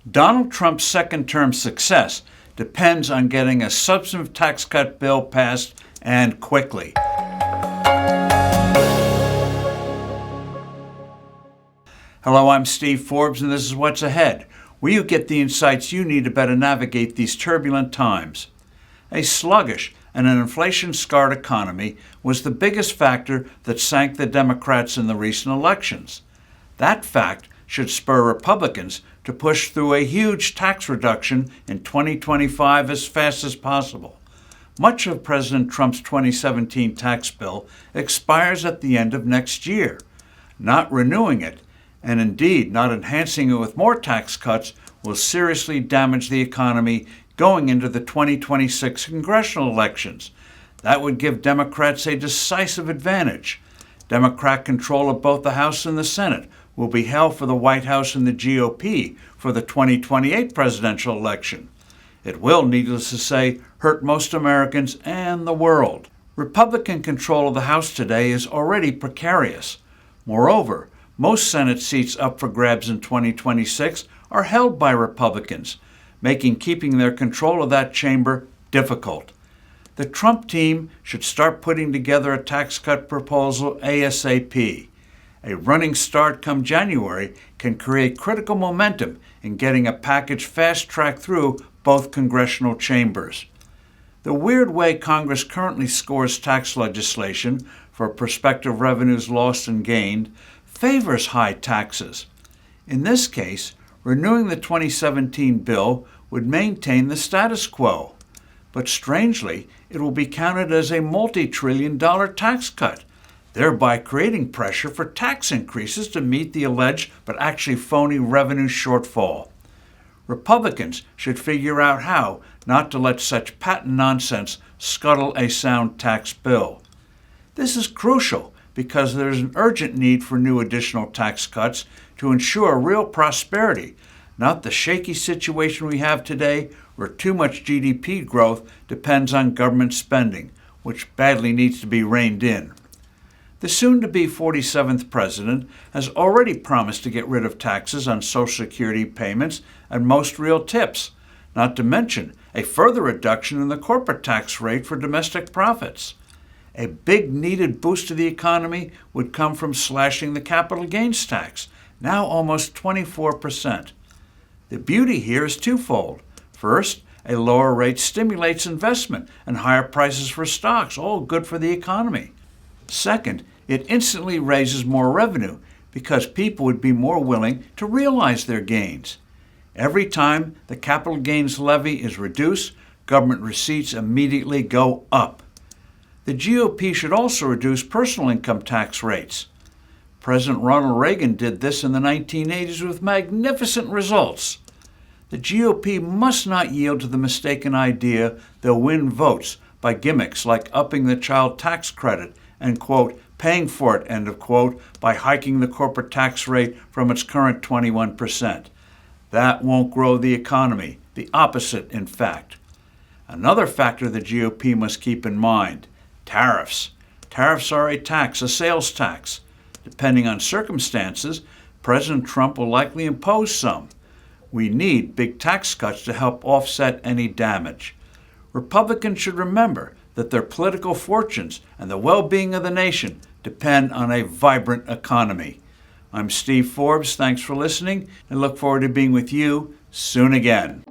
Donald Trump's second-term success depends on getting a substantive tax cut bill passed, and quickly. Hello, I'm Steve Forbes, and this is What's Ahead, where you get the insights you need to better navigate these turbulent times. A sluggish and an inflation-scarred economy was the biggest factor that sank the Democrats in the recent elections. That fact should spur Republicans to push through a huge tax reduction in 2025 as fast as possible. Much of President Trump's 2017 tax bill expires at the end of next year. Not renewing it, and indeed not enhancing it with more tax cuts, will seriously damage the economy going into the 2026 congressional elections. That would give Democrats a decisive advantage. Democrat control of both the House and the Senate will be held for the White House and the GOP for the 2028 presidential election. It will, needless to say, hurt most Americans and the world. Republican control of the House today is already precarious. Moreover, most Senate seats up for grabs in 2026 are held by Republicans, making keeping their control of that chamber difficult. The Trump team should start putting together a tax cut proposal ASAP. A running start come January can create critical momentum in getting a package fast-tracked through both congressional chambers. The weird way Congress currently scores tax legislation for prospective revenues lost and gained favors high taxes. In this case, renewing the 2017 bill would maintain the status quo. But strangely, it will be counted as a multi-trillion-dollar tax cut, thereby creating pressure for tax increases to meet the alleged but actually phony revenue shortfall. Republicans should figure out how not to let such patent nonsense scuttle a sound tax bill. This is crucial because there is an urgent need for new additional tax cuts to ensure real prosperity, not the shaky situation we have today where too much GDP growth depends on government spending, which badly needs to be reined in. The soon-to-be 47th president has already promised to get rid of taxes on Social Security payments and most real tips, not to mention a further reduction in the corporate tax rate for domestic profits. A big needed boost to the economy would come from slashing the capital gains tax, now almost 24%. The beauty here is twofold. First, a lower rate stimulates investment and higher prices for stocks, all good for the economy. Second, it instantly raises more revenue because people would be more willing to realize their gains. Every time the capital gains levy is reduced, government receipts immediately go up. The GOP should also reduce personal income tax rates. President Ronald Reagan did this in the 1980s with magnificent results. The GOP must not yield to the mistaken idea they'll win votes by gimmicks like upping the child tax credit and, quote, paying for it, end of quote, by hiking the corporate tax rate from its current 21%. That won't grow the economy. The opposite, in fact. Another factor the GOP must keep in mind: tariffs. Tariffs are a tax, a sales tax. Depending on circumstances, President Trump will likely impose some. We need big tax cuts to help offset any damage. Republicans should remember that their political fortunes and the well-being of the nation depend on a vibrant economy. I'm Steve Forbes. Thanks for listening, and look forward to being with you soon again.